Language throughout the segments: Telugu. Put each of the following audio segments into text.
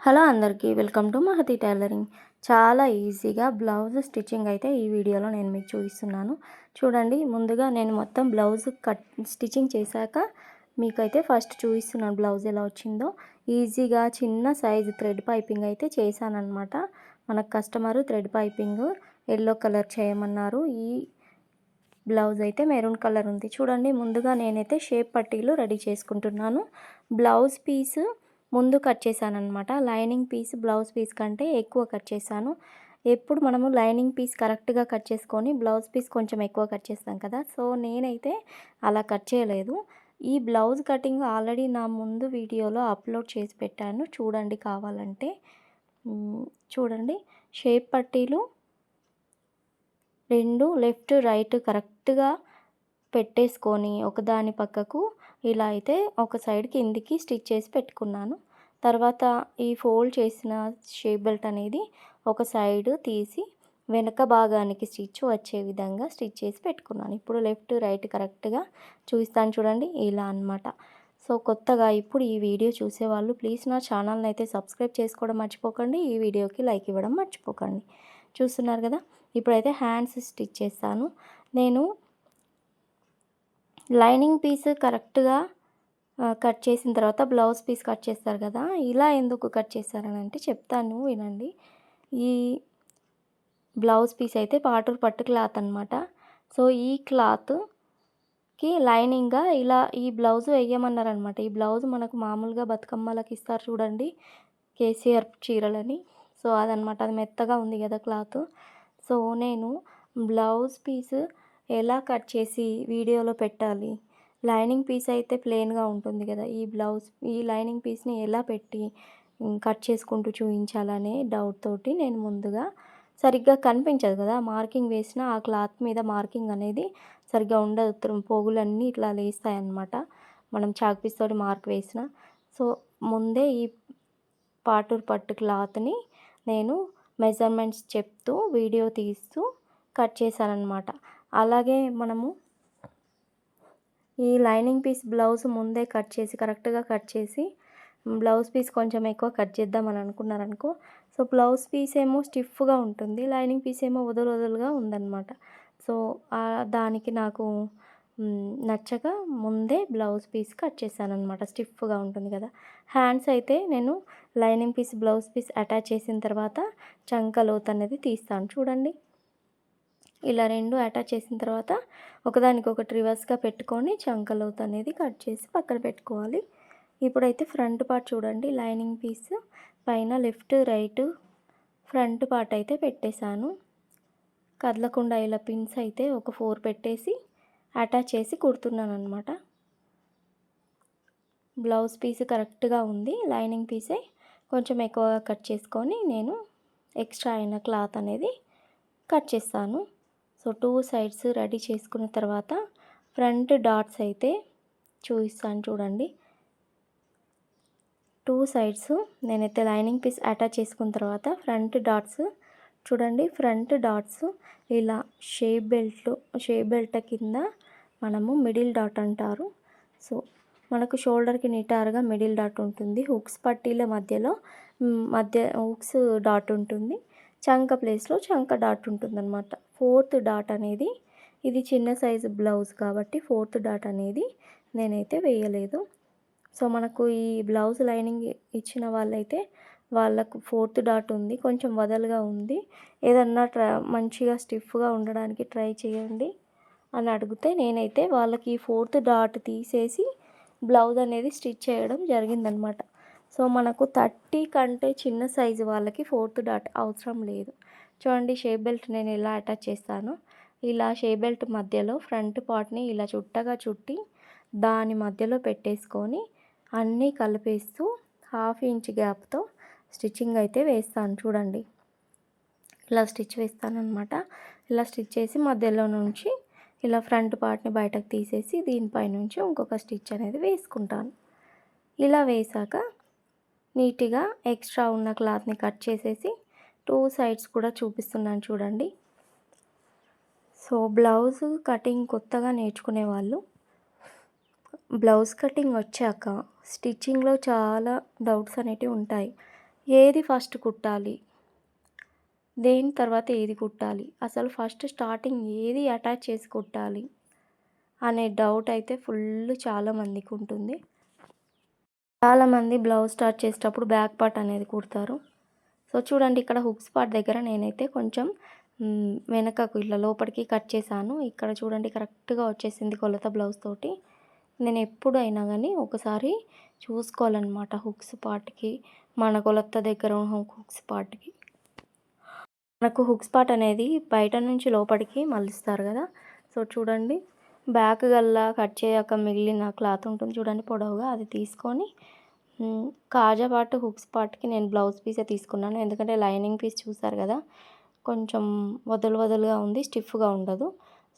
హలో అందరికీ వెల్కమ్ టు మహతి టైలరింగ్. చాలా ఈజీగా బ్లౌజ్ స్టిచ్చింగ్ అయితే ఈ వీడియోలో నేను మీకు చూపిస్తున్నాను. చూడండి, ముందుగా నేను మొత్తం బ్లౌజ్ స్టిచ్చింగ్ చేశాక మీకైతే ఫస్ట్ చూపిస్తున్నాను బ్లౌజ్ ఎలా వచ్చిందో. ఈజీగా చిన్న సైజు థ్రెడ్ పైపింగ్ అయితే చేశానన్నమాట. మనకు customer thread piping yellow colour చేయమన్నారు. ఈ బ్లౌజ్ అయితే మెరూన్ కలర్ ఉంది. చూడండి, ముందుగా నేనైతే షేప్ పట్టీలు రెడీ చేసుకుంటున్నాను. బ్లౌజ్ పీసు ముందు కట్ చేశానన్నమాట. లైనింగ్ పీస్ బ్లౌజ్ పీస్ కంటే ఎక్కువ కట్ చేశాను. ఎప్పుడు మనము లైనింగ్ పీస్ కరెక్ట్గా కట్ చేసుకొని బ్లౌజ్ పీస్ కొంచెం ఎక్కువ కట్ చేస్తాం కదా, సో నేనైతే అలా కట్ చేయలేదు. ఈ బ్లౌజ్ కటింగ్ ఆల్రెడీ నా ముందు వీడియోలో అప్లోడ్ చేసి పెట్టాను, చూడండి కావాలంటే. చూడండి, షేప్ పట్టీలు రెండు లెఫ్ట్ రైట్ కరెక్ట్గా పెట్టేసుకొని ఒకదాని పక్కకు ఇలా అయితే ఒక సైడ్ కిందికి స్టిచ్ చేసి పెట్టుకున్నాను. తర్వాత ఈ ఫోల్డ్ చేసిన షేప్ బెల్ట్ అనేది ఒక సైడ్ తీసి వెనక భాగానికి స్టిచ్ వచ్చే విధంగా స్టిచ్ చేసి పెట్టుకున్నాను. ఇప్పుడు లెఫ్ట్ రైట్ కరెక్ట్గా చూపిస్తాను చూడండి, ఇలా అన్నమాట. సో కొత్తగా ఇప్పుడు ఈ వీడియో చూసేవాళ్ళు ప్లీజ్ నా ఛానల్ని అయితే సబ్స్క్రైబ్ చేసుకోవడం మర్చిపోకండి. ఈ వీడియోకి లైక్ ఇవ్వడం మర్చిపోకండి. చూస్తున్నారు కదా, ఇప్పుడైతే హ్యాండ్స్ స్టిచ్ చేస్తాను. నేను లైనింగ్ పీస్ కరెక్ట్గా కట్ చేసిన తర్వాత బ్లౌజ్ పీస్ కట్ చేస్తారు కదా, ఇలా ఎందుకు కట్ చేస్తారని అంటే చెప్తాను, వినండి. ఈ బ్లౌజ్ పీస్ అయితే పాటూరు పట్టు క్లాత్ అనమాట. సో ఈ క్లాత్కి లైనింగ్గా ఇలా ఈ బ్లౌజ్ వేయమన్నారనమాట. ఈ బ్లౌజ్ మనకు మామూలుగా బతుకమ్మలకి ఇస్తారు చూడండి, కేసీఆర్ చీరలని. సో అదనమాట, అది మెత్తగా ఉంది కదా క్లాత్. సో నేను బ్లౌజ్ పీస్ ఎలా కట్ చేసి వీడియోలో పెట్టాలి, లైనింగ్ పీస్ అయితే ప్లెయిన్గా ఉంటుంది కదా, ఈ లైనింగ్ పీస్ని ఎలా పెట్టి కట్ చేసుకుంటూ చూపించాలనే డౌట్ తోటి నేను ముందుగా సరిగ్గా కనిపించదు కదా, మార్కింగ్ వేసిన ఆ క్లాత్ మీద మార్కింగ్ అనేది సరిగ్గా ఉండదు, పోగులన్నీ ఇట్లా లేస్తాయన్నమాట మనం చాక్ పీస్ తోటి మార్క్ వేసిన. సో ముందే ఈ పాటూరు పట్టు క్లాత్ని నేను మెజర్మెంట్స్ చెప్తూ వీడియో తీస్తూ కట్ చేశానన్నమాట. అలాగే మనము ఈ లైనింగ్ పీస్ బ్లౌజ్ ముందే కట్ చేసి కరెక్ట్గా కట్ చేసి బ్లౌజ్ పీస్ కొంచెం ఎక్కువ కట్ చేద్దామని అనుకున్నారనుకో, సో బ్లౌజ్ పీస్ ఏమో స్టిఫ్గా ఉంటుంది, లైనింగ్ పీస్ ఏమో వదులుగా ఉందన్నమాట. సో దానికి నాకు నచ్చక ముందే బ్లౌజ్ పీస్ కట్ చేశానమాట, స్టిఫ్గా ఉంటుంది కదా. హ్యాండ్స్ అయితే నేను lining piece blouse piece attach చేసిన తర్వాత చంక లోతు అనేది తీస్తాను. చూడండి, ఇలా రెండు అటాచ్ చేసిన తర్వాత ఒకదానికొకటి రివర్స్గా పెట్టుకొని చంక లోతు అనేది కట్ చేసి పక్కన పెట్టుకోవాలి. ఇప్పుడైతే ఫ్రంట్ పార్ట్ చూడండి, లైనింగ్ పీస్ పైన లెఫ్ట్ రైట్ ఫ్రంట్ పార్ట్ అయితే పెట్టేశాను. కదలకుండా ఇలా పిన్స్ అయితే ఒక 4 పెట్టేసి అటాచ్ చేసి కుడుతున్నాను అనమాట. బ్లౌజ్ పీస్ కరెక్ట్గా ఉంది, లైనింగ్ పీసే కొంచెం ఎక్కువగా కట్ చేసుకొని నేను ఎక్స్ట్రా అయిన క్లాత్ అనేది కట్ చేస్తాను. సో 2 సైడ్స్ రెడీ చేసుకున్న తర్వాత ఫ్రంట్ డాట్స్ అయితే చూపిస్తాను చూడండి. 2 సైడ్స్ నేనైతే లైనింగ్ పీస్ అటాచ్ చేసుకున్న తర్వాత ఫ్రంట్ డాట్స్ చూడండి, ఫ్రంట్ డాట్స్ ఇలా షేప్ బెల్ట్ కింద మనము మిడిల్ డాట్ అంటారు. సో మనకు షోల్డర్కి నిటారుగా మిడిల్ డాట్ ఉంటుంది, హుక్స్ పట్టీల మధ్య హుక్స్ డాట్ ఉంటుంది, చంక ప్లేస్లో చంక డాట్ ఉంటుందన్నమాట. 4th డాట్ అనేది, ఇది చిన్న సైజు బ్లౌజ్ కాబట్టి 4th డాట్ అనేది నేనైతే వేయలేదు. సో మనకు ఈ బ్లౌజ్ లైనింగ్ ఇచ్చిన వాళ్ళైతే వాళ్ళకు 4th డాట్ ఉంది, కొంచెం వదలుగా ఉంది, ఏదన్నా మంచిగా స్టిఫ్గా ఉండడానికి ట్రై చేయండి అని అడిగితే నేనైతే వాళ్ళకి 4th డాట్ తీసేసి బ్లౌజ్ అనేది స్టిచ్ చేయడం జరిగిందనమాట. సో మనకు 30 కంటే చిన్న సైజు వాళ్ళకి 4th డాట్ అవసరం లేదు. చూడండి, షేప్ బెల్ట్ నేను ఇలా అటాచ్ చేస్తాను. ఇలా షేప్ బెల్ట్ మధ్యలో ఫ్రంట్ పార్ట్ని ఇలా చుట్టగా చుట్టి దాని మధ్యలో పెట్టేసుకొని అన్నీ కలిపేస్తూ 1/2 ఇంచ్ గ్యాప్తో స్టిచ్చింగ్ అయితే వేస్తాను. చూడండి, ఇలా స్టిచ్ వేస్తానన్నమాట. ఇలా స్టిచ్ చేసి మధ్యలో నుంచి ఇలా ఫ్రంట్ పార్ట్ని బయటకు తీసేసి దీనిపై నుంచి ఇంకొక స్టిచ్ అనేది వేసుకుంటాను. ఇలా వేసాక నీట్గా ఎక్స్ట్రా ఉన్న క్లాత్ని కట్ చేసేసి 2 సైడ్స్ కూడా చూపిస్తున్నాను చూడండి. సో బ్లౌజ్ కటింగ్ కొత్తగా నేర్చుకునే వాళ్ళు బ్లౌజ్ కటింగ్ వచ్చాక స్టిచ్చింగ్లో చాలా డౌట్స్ అనేటివి ఉంటాయి. ఏది ఫస్ట్ కుట్టాలి, దేని తర్వాత ఏది కుట్టాలి, అసలు ఫస్ట్ స్టార్టింగ్ ఏది అటాచ్ చేసి కుట్టాలి అనే డౌట్ అయితే చాలామందికి ఉంటుంది. చాలామంది బ్లౌజ్ స్టార్ట్ చేసేటప్పుడు బ్యాక్ పార్ట్ అనేది కుడతారు. సో చూడండి, ఇక్కడ హుక్స్ పార్ట్ దగ్గర నేనైతే కొంచెం వెనకకు ఇట్లా లోపలికి కట్ చేశాను. ఇక్కడ చూడండి కరెక్ట్గా వచ్చేసింది కొలత బ్లౌజ్ తోటి. నేను ఎప్పుడైనా కానీ ఒకసారి చూసుకోవాలన్నమాట హుక్స్ పార్ట్కి, మన కొలత దగ్గర హుక్స్ పార్ట్కి. మనకు హుక్స్ పార్ట్ అనేది బయట నుంచి లోపలికి మలుస్తారు కదా. సో చూడండి, బ్యాక్ గల్లా కట్ చేయక మిగిలిన క్లాత్ ఉంటుంది చూడండి పొడవుగా, అది తీసుకొని కాజా పార్ట్ హుక్స్ పార్ట్కి నేను బ్లౌజ్ పీసే తీసుకున్నాను. ఎందుకంటే లైనింగ్ పీస్ చూసారు కదా, కొంచెం వదులుగా ఉంది, స్టిఫ్గా ఉండదు.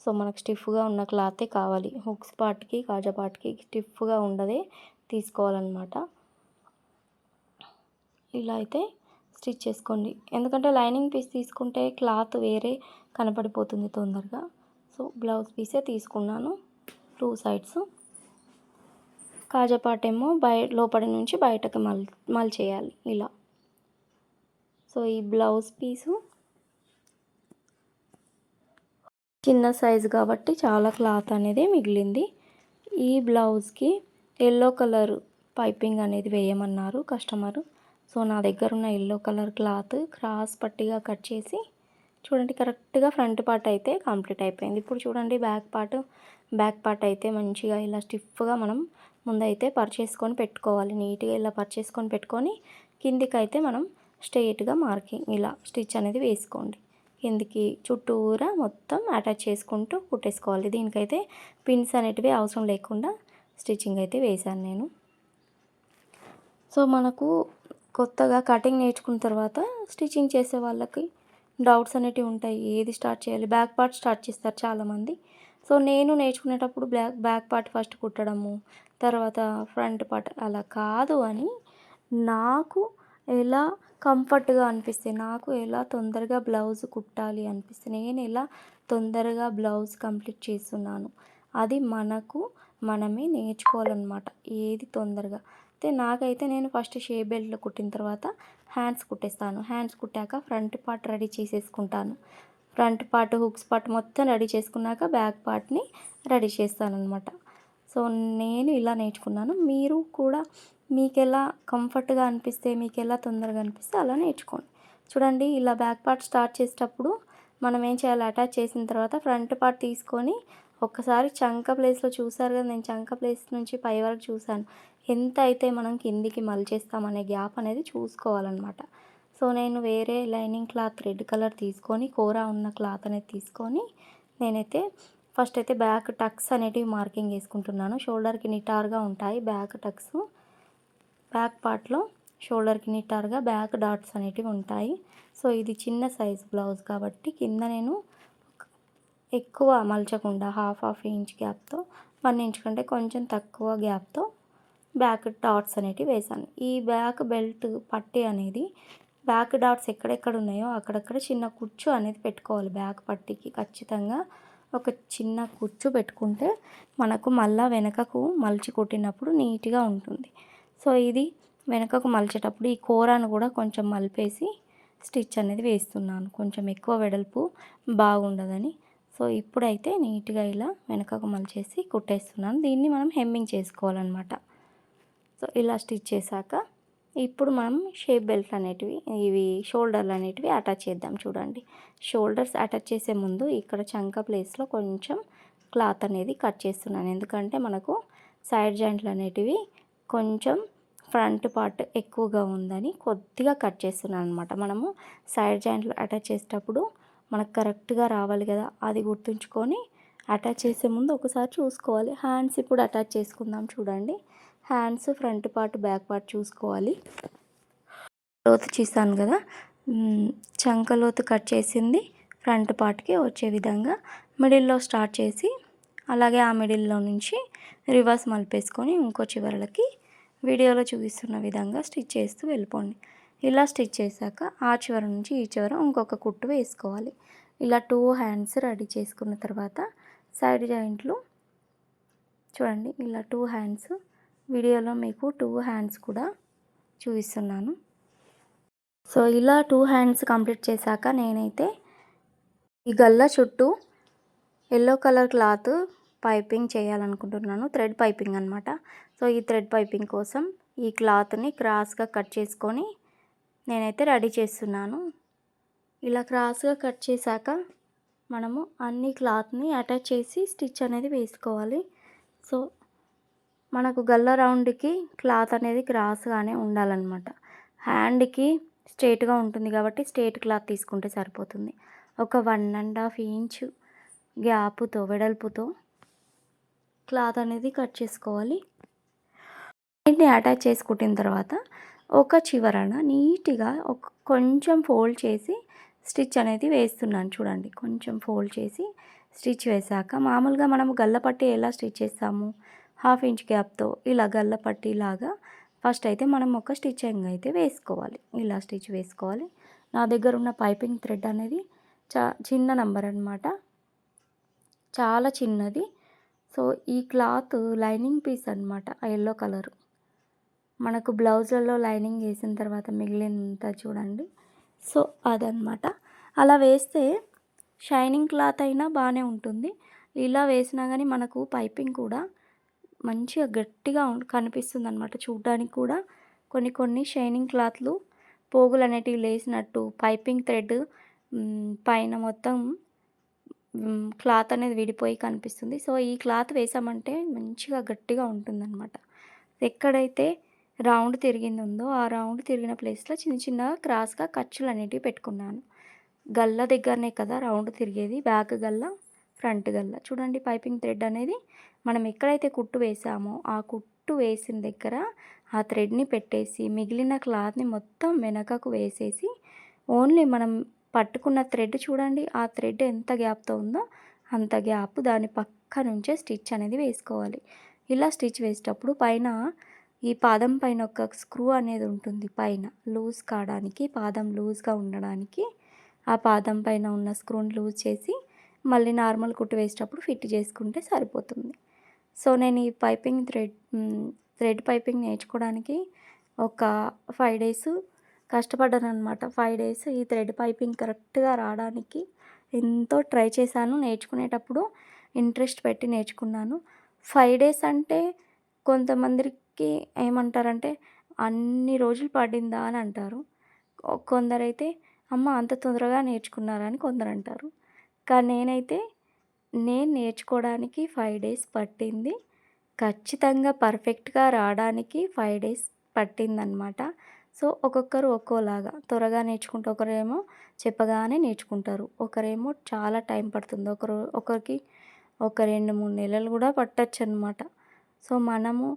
సో మనకు స్టిఫ్గా ఉన్న క్లాతే కావాలి. హుక్స్ పార్ట్కి కాజా పార్ట్కి స్టిఫ్గా ఉండదే తీసుకోవాలన్నమాట. ఇలా అయితే స్టిచ్ చేసుకోండి. ఎందుకంటే లైనింగ్ పీస్ తీసుకుంటే క్లాత్ వేరే కనపడిపోతుంది తొందరగా. సో బ్లౌజ్ పీసే తీసుకున్నాను 2 సైడ్స్. కాజా పార్ట్ ఏమో లోపలి నుంచి బయటకు మలిచేయాలి ఇలా. సో ఈ బ్లౌజ్ పీసు చిన్న సైజు కాబట్టి చాలా క్లాత్ అనేది మిగిలింది. ఈ బ్లౌజ్కి ఎల్లో కలర్ పైపింగ్ అనేది వేయమన్నారు కస్టమరు. సో నా దగ్గర ఉన్న ఎల్లో కలర్ క్లాత్ క్రాస్ పట్టిగా కట్ చేసి చూడండి కరెక్ట్గా ఫ్రంట్ పార్ట్ అయితే కంప్లీట్ అయిపోయింది. ఇప్పుడు చూడండి బ్యాక్ పార్ట్ అయితే మంచిగా ఇలా స్టిఫ్గా మనం ముందైతే పర్చేసుకొని పెట్టుకోవాలి. నీట్గా ఇలా పర్చేసుకొని పెట్టుకొని కిందికైతే మనం స్ట్రెయిట్గా మార్కింగ్ ఇలా స్టిచ్ అనేది వేసుకోండి. కిందికి చుట్టూరా మొత్తం అటాచ్ చేసుకుంటూ కుట్టేసుకోవాలి. దీనికైతే పిన్స్ అనేటివి అవసరం లేకుండా స్టిచ్చింగ్ అయితే వేశాను నేను. సో మనకు కొత్తగా కటింగ్ నేర్చుకున్న తర్వాత స్టిచ్చింగ్ చేసే వాళ్ళకి డౌట్స్ అనేటివి ఉంటాయి. ఏది స్టార్ట్ చేయాలి, బ్యాక్ పార్ట్ స్టార్ట్ చేస్తారు చాలామంది. సో నేను నేర్చుకునేటప్పుడు బ్యాక్ పార్ట్ ఫస్ట్ కుట్టడము, తర్వాత ఫ్రంట్ పార్ట్ అలా కాదు అని నాకు ఎలా కంఫర్ట్గా అనిపిస్తే, నాకు ఎలా తొందరగా బ్లౌజ్ కుట్టాలి అనిపిస్తే, నేను ఎలా తొందరగా బ్లౌజ్ కంప్లీట్ చేస్తున్నాను, అది మనమే నేర్చుకోవాలన్నమాట. ఏది తొందరగా అయితే నాకైతే నేను ఫస్ట్ షేప్ బెల్ట్లో కుట్టిన తర్వాత హ్యాండ్స్ కుట్టేస్తాను. హ్యాండ్స్ కుట్టాక ఫ్రంట్ పార్ట్ రెడీ చేసేసుకుంటాను. ఫ్రంట్ పార్ట్ హుక్స్ పార్ట్ మొత్తం రెడీ చేసుకున్నాక బ్యాక్ పార్ట్ని రెడీ చేస్తానన్నమాట. సో నేను ఇలా నేర్చుకున్నాను. మీరు కూడా మీకు ఎలా కంఫర్ట్గా అనిపిస్తే, మీకు ఎలా తొందరగా అనిపిస్తే అలా నేర్చుకోండి. చూడండి ఇలా బ్యాక్ పార్ట్ స్టార్ట్ చేసేటప్పుడు మనం ఏం చేయాలి, అటాచ్ చేసిన తర్వాత ఫ్రంట్ పార్ట్ తీసుకొని ఒక్కసారి చంక ప్లేస్లో చూసారు కదా, నేను చంక ప్లేస్ నుంచి పై వరకు చూసాను. ఎంత అయితే మనం కిందికి మలిచేస్తామనే గ్యాప్ అనేది చూసుకోవాలన్నమాట. సో నేను వేరే లైనింగ్ క్లాత్ రెడ్ కలర్ తీసుకొని కోరా ఉన్న క్లాత్ అనేది తీసుకొని నేనైతే ఫస్ట్ అయితే బ్యాక్ టక్స్ అనేటివి మార్కింగ్ వేసుకుంటున్నాను. షోల్డర్కి నిటారుగా ఉంటాయి బ్యాక్ టక్స్. బ్యాక్ పార్ట్లో షోల్డర్కి నిటారుగా బ్యాక్ డాట్స్ అనేటివి ఉంటాయి. సో ఇది చిన్న సైజ్ బ్లౌజ్ కాబట్టి కింద నేను ఎక్కువ మలచకుండా హాఫ్ ఇంచ్ గ్యాప్తో 1 ఇంచ్ కంటే కొంచెం తక్కువ గ్యాప్తో బ్యాక్ డాట్స్ అనేటివి వేసాను. ఈ బ్యాక్ బెల్ట్ పట్టీ అనేది బ్యాక్ డాట్స్ ఎక్కడెక్కడ ఉన్నాయో అక్కడక్కడ చిన్న కుచ్చు అనేది పెట్టుకోవాలి. బ్యాక్ పట్టీకి ఖచ్చితంగా ఒక చిన్న కుచ్చు పెట్టుకుంటే మనకు మళ్ళా వెనకకు మలిచి కుట్టినప్పుడు నీట్గా ఉంటుంది. సో ఇది వెనకకు మలిచేటప్పుడు ఈ కూరను కూడా కొంచెం మలిపేసి స్టిచ్ అనేది వేస్తున్నాను. కొంచెం ఎక్కువ వెడల్పు బాగుండదని. సో ఇప్పుడైతే నీట్గా ఇలా వెనకకు మలిచేసి కుట్టేస్తున్నాను. దీన్ని మనం హెమ్మింగ్ చేసుకోవాలన్నమాట. సో ఇలా స్టిచ్ చేశాక ఇప్పుడు మనం షేప్ బెల్ట్ అనేటివి, ఇవి షోల్డర్లు అనేటివి అటాచ్ చేద్దాం. చూడండి, షోల్డర్స్ అటాచ్ చేసే ముందు ఇక్కడ చంక ప్లేస్లో కొంచెం క్లాత్ అనేది కట్ చేస్తున్నాను. ఎందుకంటే మనకు సైడ్ జాయింట్లు అనేటివి కొంచెం ఫ్రంట్ పార్ట్ ఎక్కువగా ఉందని కొద్దిగా కట్ చేస్తున్నాను అనమాట. మనము సైడ్ జాయింట్లు అటాచ్ చేసేటప్పుడు మనకు కరెక్ట్గా రావాలి కదా, అది గుర్తుంచుకొని అటాచ్ చేసే ముందు ఒకసారి చూసుకోవాలి. హ్యాండ్స్ ఇప్పుడు అటాచ్ చేసుకుందాం. చూడండి, hands front part back part చూసుకోవాలి. లోతు చేశాను కదా, చంక లోతు కట్ చేసింది ఫ్రంట్ పార్ట్కి వచ్చే విధంగా మిడిల్లో స్టార్ట్ చేసి అలాగే ఆ మిడిల్లో నుంచి రివర్స్ మలిపేసుకొని ఇంకో చివరలకి వీడియోలో చూపిస్తున్న విధంగా స్టిచ్ చేస్తూ వెళ్ళిపోండి. ఇలా స్టిచ్ చేశాక ఆ చివర నుంచి ఈ చివర ఇంకొక కుట్టు వేసుకోవాలి. ఇలా 2 హ్యాండ్స్ రెడీ చేసుకున్న తర్వాత సైడ్ జాయింట్లు చూడండి, ఇలా 2 హ్యాండ్స్ వీడియోలో మీకు 2 హ్యాండ్స్ కూడా చూపిస్తున్నాను. సో ఇలా 2 హ్యాండ్స్ కంప్లీట్ చేశాక నేనైతే ఈ గల్ల చుట్టూ యెల్లో కలర్ క్లాత్ పైపింగ్ చేయాలనుకుంటున్నాను. థ్రెడ్ పైపింగ్ అనమాట. సో ఈ థ్రెడ్ పైపింగ్ కోసం ఈ క్లాత్ని క్రాస్గా కట్ చేసుకొని నేనైతే రెడీ చేస్తున్నాను. ఇలా క్రాస్గా కట్ చేశాక మనము అన్ని క్లాత్ని అటాచ్ చేసి స్టిచ్ అనేది వేసుకోవాలి. సో మనకు గల్ల రౌండ్కి క్లాత్ అనేది క్రాస్గానే ఉండాలన్నమాట. హ్యాండ్కి స్ట్రేట్గా ఉంటుంది కాబట్టి స్ట్రేట్ క్లాత్ తీసుకుంటే సరిపోతుంది. ఒక 1.5 ఇంచ్ గ్యాప్తో వెడల్పుతో క్లాత్ అనేది కట్ చేసుకోవాలి. దీన్ని అటాచ్ చేసి కుట్టిన తర్వాత ఒక చివరన నీట్గా కొంచెం ఫోల్డ్ చేసి స్టిచ్ అనేది వేస్తున్నాను. చూడండి, కొంచెం ఫోల్డ్ చేసి స్టిచ్ వేసాక మామూలుగా మనము గల్లపట్టి ఎలా స్టిచ్ చేస్తాము, 1/2 ఇంచ్ గ్యాప్తో ఇలా గల్లపట్టి లాగా ఫస్ట్ అయితే మనం ఒక స్టిచ్చింగ్ అయితే వేసుకోవాలి. ఇలా స్టిచ్ వేసుకోవాలి. నా దగ్గర ఉన్న పైపింగ్ థ్రెడ్ అనేది చిన్న నంబర్ అనమాట, చాలా చిన్నది. సో ఈ క్లాత్ లైనింగ్ పీస్ అనమాట, ఎల్లో కలరు. మనకు బ్లౌజులలో లైనింగ్ వేసిన తర్వాత మిగిలినంత చూడండి. సో అదనమాట. అలా వేస్తే షైనింగ్ క్లాత్ అయినా బాగానే ఉంటుంది. ఇలా వేసినా కానీ మనకు పైపింగ్ కూడా మంచిగా గట్టిగా కనిపిస్తుంది అనమాట. చూడడానికి కూడా కొన్ని షైనింగ్ క్లాత్లు పోగులు అనేటివి లేసినట్టు పైపింగ్ థ్రెడ్ పైన మొత్తం క్లాత్ అనేది విడిపోయి కనిపిస్తుంది. సో ఈ క్లాత్ వేసామంటే మంచిగా గట్టిగా ఉంటుందన్నమాట. ఎక్కడైతే రౌండ్ తిరిగింది ఉందో ఆ రౌండ్ తిరిగిన ప్లేస్లో చిన్నగా క్రాస్గా ఖర్చులు అనేటివి పెట్టుకున్నాను. గల్ల దగ్గరనే కదా రౌండ్ తిరిగేది, బ్యాక్ గల్ల ఫ్రంట్ గల్ల. చూడండి, పైపింగ్ థ్రెడ్ అనేది మనం ఎక్కడైతే కుట్టు వేసామో ఆ కుట్టు వేసిన దగ్గర ఆ థ్రెడ్ని పెట్టేసి మిగిలిన క్లాత్ని మొత్తం వెనకకు వేసేసి ఓన్లీ మనం పట్టుకున్న థ్రెడ్ చూడండి, ఆ థ్రెడ్ ఎంత గ్యాప్తో ఉందో అంత గ్యాప్ దాని పక్క నుంచే స్టిచ్ అనేది వేసుకోవాలి. ఇలా స్టిచ్ వేసేటప్పుడు పైన ఈ పాదం పైన ఒక స్క్రూ అనేది ఉంటుంది, పైన లూజ్ కావడానికి, పాదం లూజ్గా ఉండడానికి ఆ పాదం పైన ఉన్న స్క్రూని లూజ్ చేసి మళ్ళీ నార్మల్ కుట్టు వేసేటప్పుడు ఫిట్ చేసుకుంటే సరిపోతుంది. సో నేను ఈ థ్రెడ్ పైపింగ్ నేర్చుకోవడానికి ఒక 5 డేస్ కష్టపడ్డాను అనమాట. 5 డేస్ ఈ థ్రెడ్ పైపింగ్ కరెక్ట్గా రావడానికి ఎంతో ట్రై చేశాను. నేర్చుకునేటప్పుడు ఇంట్రెస్ట్ పెట్టి నేర్చుకున్నాను. 5 డేస్ అంటే కొంతమందికి ఏమంటారంటే అన్ని రోజులు పడిందా అని అంటారు. కొందరైతే అమ్మ అంత తొందరగా నేర్చుకున్నారా అని కొందరు అంటారు. కానీ నేను నేర్చుకోవడానికి 5 డేస్ పట్టింది. ఖచ్చితంగా పర్ఫెక్ట్గా రావడానికి 5 డేస్ పట్టిందనమాట. సో ఒక్కొక్కరు ఒక్కోలాగా త్వరగా నేర్చుకుంటే, ఒకరేమో చెప్పగానే నేర్చుకుంటారు, ఒకరేమో చాలా టైం పడుతుంది, ఒకరికి ఒక 2-3 నెలలు కూడా పట్టచ్చు అనమాట. సో మనము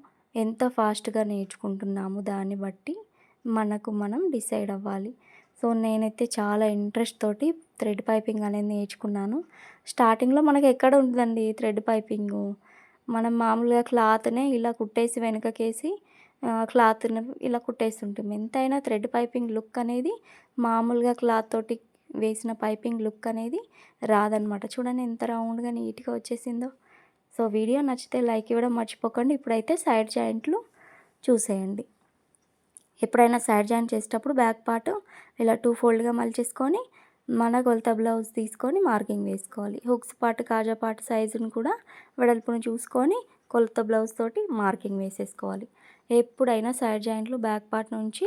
ఎంత ఫాస్ట్గా నేర్చుకుంటున్నాము దాన్ని బట్టి మనం డిసైడ్ అవ్వాలి. సో నేనైతే చాలా ఇంట్రెస్ట్ తోటి థ్రెడ్ పైపింగ్ అనేది నేర్చుకున్నాను. స్టార్టింగ్లో మనకి ఎక్కడ ఉంటుందండి థ్రెడ్ పైపింగు, మనం మామూలుగా క్లాత్నే ఇలా కుట్టేసి వెనకకేసి క్లాత్ని ఇలా కుట్టేస్తుంటాం. ఎంతైనా థ్రెడ్ పైపింగ్ లుక్ అనేది మామూలుగా క్లాత్ తోటి వేసిన పైపింగ్ లుక్ అనేది రాదనమాట. చూడండి ఎంత రౌండ్గా నీట్గా వచ్చేసిందో. సో వీడియో నచ్చితే లైక్ ఇవ్వడం మర్చిపోకండి. ఇప్పుడైతే సైడ్ జాయింట్లు చూసేయండి. ఎప్పుడైనా సైడ్ జాయింట్ చేసేటప్పుడు బ్యాక్ పార్ట్ ఇలా 2 ఫోల్డ్గా మలిచేసుకొని మన కొలత బ్లౌజ్ తీసుకొని మార్కింగ్ వేసుకోవాలి. హుక్స్ పార్ట్, కాజా పార్ట్ సైజును కూడా వెడల్పును చూసుకొని కొలత బ్లౌజ్ తోటి మార్కింగ్ వేసేసుకోవాలి. ఎప్పుడైనా సైడ్ జాయింట్లు బ్యాక్ పార్ట్ నుంచి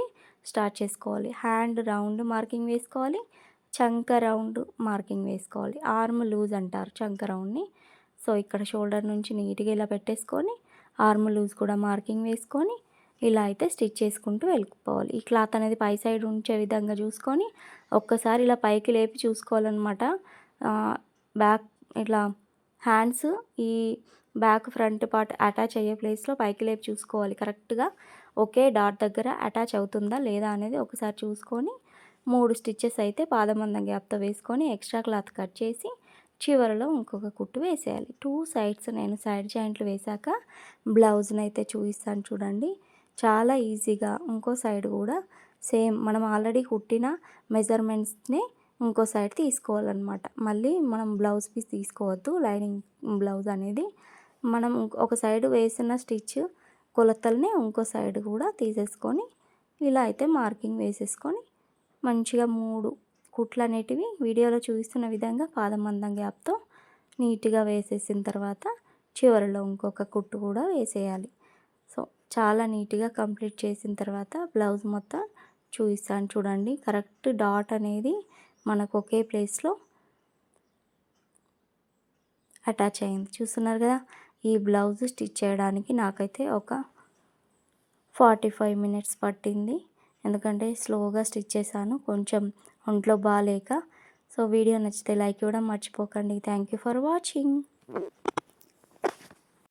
స్టార్ట్ చేసుకోవాలి. హ్యాండ్ రౌండ్ మార్కింగ్ వేసుకోవాలి, చంక రౌండ్ మార్కింగ్ వేసుకోవాలి. ఆర్మ్ లూజ్ అంటారు చంక రౌండ్ని. సో ఇక్కడ షోల్డర్ నుంచి నీట్గా ఇలా పెట్టేసుకొని ఆర్మ్ లూజ్ కూడా మార్కింగ్ వేసుకొని ఇలా అయితే స్టిచ్ చేసుకుంటూ వెళ్ళిపోవాలి. ఈ క్లాత్ అనేది పై సైడ్ ఉంచే విధంగా చూసుకొని ఒక్కసారి ఇలా పైకి లేపి చూసుకోవాలన్నమాట. బ్యాక్ ఇట్లా హ్యాండ్స్ ఈ బ్యాక్ ఫ్రంట్ పార్ట్ అటాచ్ అయ్యే ప్లేస్లో పైకి లేపి చూసుకోవాలి. కరెక్ట్గా ఒకే డాట్ దగ్గర అటాచ్ అవుతుందా లేదా అనేది ఒకసారి చూసుకొని 3 స్టిచ్చెస్ అయితే పాదమందం గ్యాప్తో వేసుకొని ఎక్స్ట్రా క్లాత్ కట్ చేసి చివరిలో ఇంకొక కుట్టు వేసేయాలి. 2 సైడ్స్ నేను సైడ్ జాయింట్లు వేశాక బ్లౌజ్ని అయితే చూపిస్తాను చూడండి. చాలా ఈజీగా ఇంకో సైడ్ కూడా సేమ్ మనం ఆల్రెడీ కుట్టిన మెజర్మెంట్స్ని ఇంకో సైడ్ తీసుకోవాలన్నమాట. మళ్ళీ మనం బ్లౌజ్ పీస్ తీసుకోవద్దు. లైనింగ్ బ్లౌజ్ అనేది మనం ఒక సైడ్ వేసిన స్టిచ్ కొలతల్ని ఇంకో సైడ్ కూడా తీసేసుకొని ఇలా అయితే మార్కింగ్ వేసేసుకొని మంచిగా 3 కుట్లు అనేటివి వీడియోలో చూపిస్తున్న విధంగా పాదం మందం గ్యాప్తో నీట్గా వేసేసిన తర్వాత చివరిలో ఇంకొక కుట్టు కూడా వేసేయాలి. సో చాలా నీట్గా కంప్లీట్ చేసిన తర్వాత బ్లౌజ్ మొత్తం చూపిస్తాను చూడండి. కరెక్ట్ డాట్ అనేది మనకు ఒకే ప్లేస్లో అటాచ్ అయింది. చూస్తున్నారు కదా. ఈ బ్లౌజ్ స్టిచ్ చేయడానికి నాకైతే ఒక 45 మినిట్స్ పట్టింది. ఎందుకంటే స్లోగా స్టిచ్ చేశాను, కొంచెం ఒంట్లో బాగాలేక. సో వీడియో నచ్చితే లైక్ ఇవ్వడం మర్చిపోకండి. Thank you for watching.